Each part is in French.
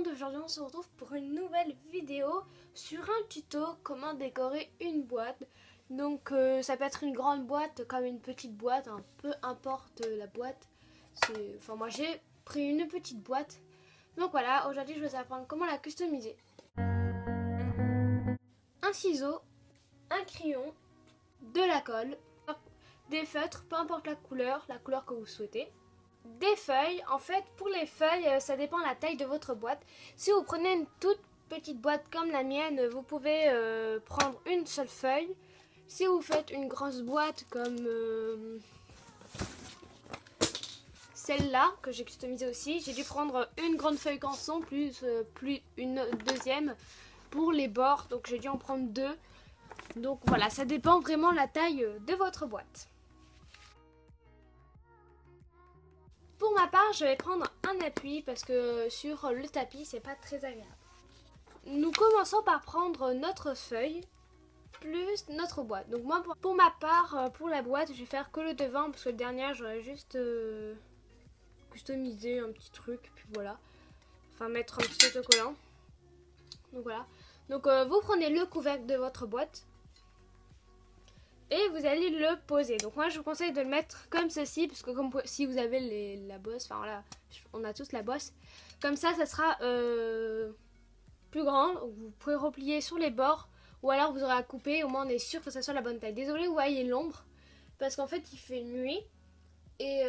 monde, aujourd'hui on se retrouve pour une nouvelle vidéo sur un tuto comment décorer une boîte. Donc ça peut être une grande boîte comme une petite boîte, hein, peu importe la boîte. Enfin moi j'ai pris une petite boîte. Donc voilà, aujourd'hui je vais vous apprendre comment la customiser. Un ciseau, un crayon, de la colle, des feutres, peu importe la couleur que vous souhaitez. Des feuilles, en fait pour les feuilles ça dépend de la taille de votre boîte. Si vous prenez une toute petite boîte comme la mienne, vous pouvez prendre une seule feuille. Si vous faites une grosse boîte comme celle-là que j'ai customisée aussi, j'ai dû prendre une grande feuille canson plus une deuxième pour les bords, donc j'ai dû en prendre deux. Donc voilà, ça dépend vraiment de la taille de votre boîte. Pour ma part, je vais prendre un appui parce que sur le tapis, c'est pas très agréable. Nous commençons par prendre notre feuille plus notre boîte. Donc moi, pour ma part, pour la boîte, je vais faire que le devant parce que le dernier, j'aurais juste customisé un petit truc, puis voilà. Enfin, mettre un petit autocollant. Donc voilà. Donc vous prenez le couvercle de votre boîte et vous allez le poser. Donc moi je vous conseille de le mettre comme ceci, parce que comme si vous avez la bosse, enfin là on a tous la bosse, comme ça sera plus grand. Vous pouvez replier sur les bords, ou alors vous aurez à couper, au moins on est sûr que ça soit la bonne taille. Désolée, vous voyez l'ombre, parce qu'en fait il fait nuit, et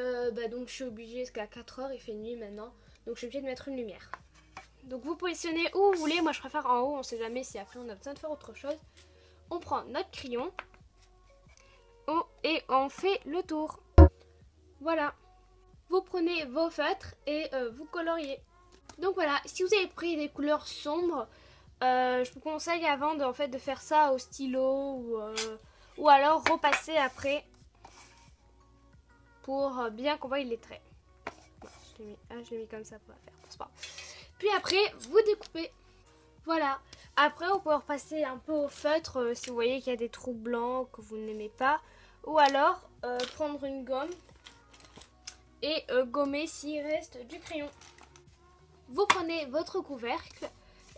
donc je suis obligée, parce qu'à 4 heures il fait nuit maintenant, donc je suis obligée de mettre une lumière. Donc vous positionnez où vous voulez, moi je préfère en haut, on sait jamais si après on a besoin de faire autre chose. On prend notre crayon et on fait le tour. Voilà. Vous prenez vos feutres et vous coloriez. Donc voilà, si vous avez pris des couleurs sombres, je vous conseille avant de faire ça au stylo ou alors repasser après pour bien qu'on voie les traits. Voilà, je l'ai mis comme ça pour la faire. C'est pas. Puis après, vous découpez. Voilà. Après, vous pouvez repasser un peu au feutre si vous voyez qu'il y a des trous blancs que vous n'aimez pas. Ou alors prendre une gomme et gommer s'il reste du crayon. Vous prenez votre couvercle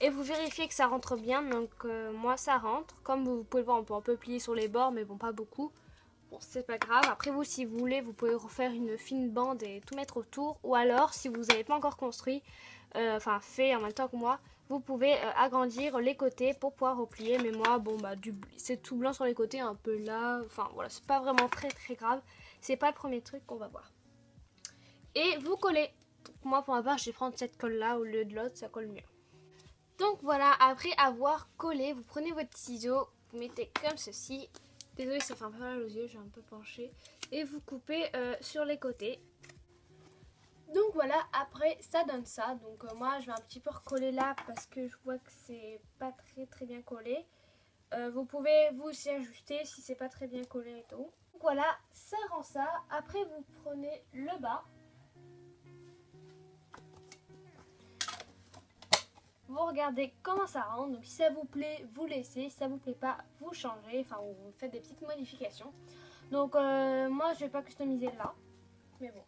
et vous vérifiez que ça rentre bien. Donc moi ça rentre. Comme vous pouvez le voir, on peut un peu plier sur les bords, mais bon, pas beaucoup. Bon, c'est pas grave. Après vous, si vous voulez, vous pouvez refaire une fine bande et tout mettre autour. Ou alors, si vous n'avez pas encore construit, enfin fait en même temps que moi, vous pouvez agrandir les côtés pour pouvoir replier. Mais moi, bon bah c'est tout blanc sur les côtés, un peu là. Enfin voilà, c'est pas vraiment très grave. C'est pas le premier truc qu'on va voir. Et vous collez. Donc, moi pour ma part, je vais prendre cette colle là au lieu de l'autre, ça colle mieux. Donc voilà, après avoir collé, vous prenez votre ciseau, vous mettez comme ceci. Désolée, ça fait un peu mal aux yeux, j'ai un peu penché. Et vous coupez sur les côtés. Donc voilà, après ça donne ça. Donc moi je vais un petit peu recoller là parce que je vois que c'est pas très bien collé. Vous pouvez vous aussi ajuster si c'est pas très bien collé et tout. Donc voilà, ça rend ça. Après vous prenez le bas. Vous regardez comment ça rend. Donc si ça vous plaît, vous laissez. Si ça vous plaît pas, vous changez. Enfin vous faites des petites modifications. Donc moi je vais pas customiser là. Mais bon.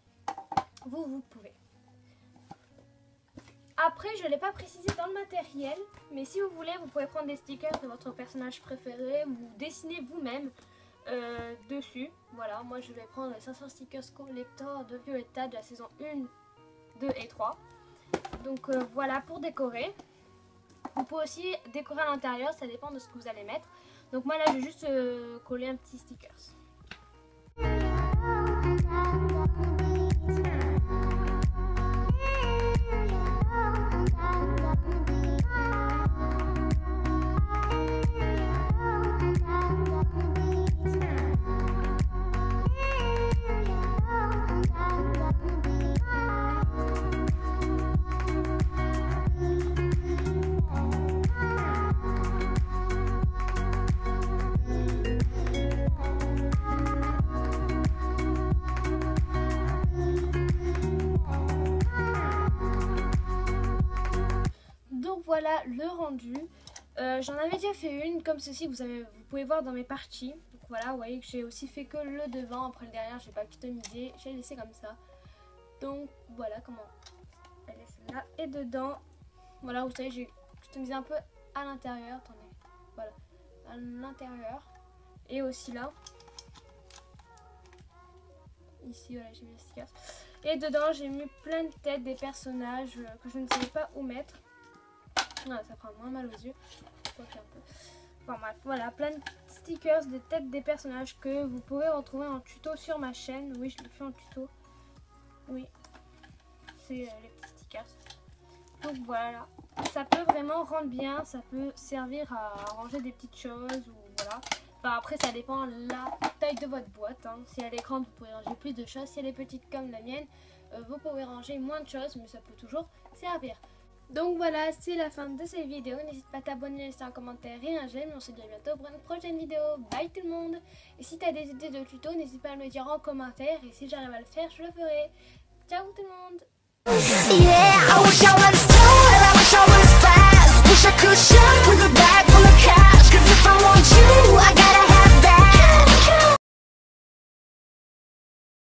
Vous pouvez. Après, je ne l'ai pas précisé dans le matériel, mais si vous voulez, vous pouvez prendre des stickers de votre personnage préféré ou dessiner vous-même dessus. Voilà, moi je vais prendre les 500 stickers collector de Violetta de la saison 1, 2 et 3. Donc voilà pour décorer. Vous pouvez aussi décorer à l'intérieur, ça dépend de ce que vous allez mettre. Donc moi là, je vais juste coller un petit stickers. Voilà le rendu. J'en avais déjà fait une comme ceci, vous pouvez voir dans mes parties. Donc voilà, vous voyez que j'ai aussi fait que le devant, après le derrière j'ai pas customisé, j'ai laissé comme ça. Donc voilà comment elle est celle-là. Et dedans, Voilà, vous savez, j'ai customisé un peu à l'intérieur. Attendez, voilà, à l'intérieur. Et aussi là. Ici, voilà, j'ai mis les stickers. Et dedans, j'ai mis plein de têtes des personnages que je ne savais pas où mettre. Ah, ça prend moins mal aux yeux. Un peu. Enfin bref, voilà, plein de stickers des têtes des personnages que vous pouvez retrouver en tuto sur ma chaîne. Oui, je le fais en tuto. Oui, c'est les petits stickers. Donc voilà, ça peut vraiment rendre bien, ça peut servir à ranger des petites choses ou voilà. Enfin, après, ça dépend de la taille de votre boîte. Hein. Si elle est grande, vous pouvez ranger plus de choses. Si elle est petite comme la mienne, vous pouvez ranger moins de choses, mais ça peut toujours servir. Donc voilà, c'est la fin de cette vidéo. N'hésite pas à t'abonner, laisser un commentaire et un j'aime. On se dit à bientôt pour une prochaine vidéo. Bye tout le monde. Et si tu as des idées de tuto, n'hésite pas à me le dire en commentaire. Et si j'arrive à le faire, je le ferai. Ciao tout le monde.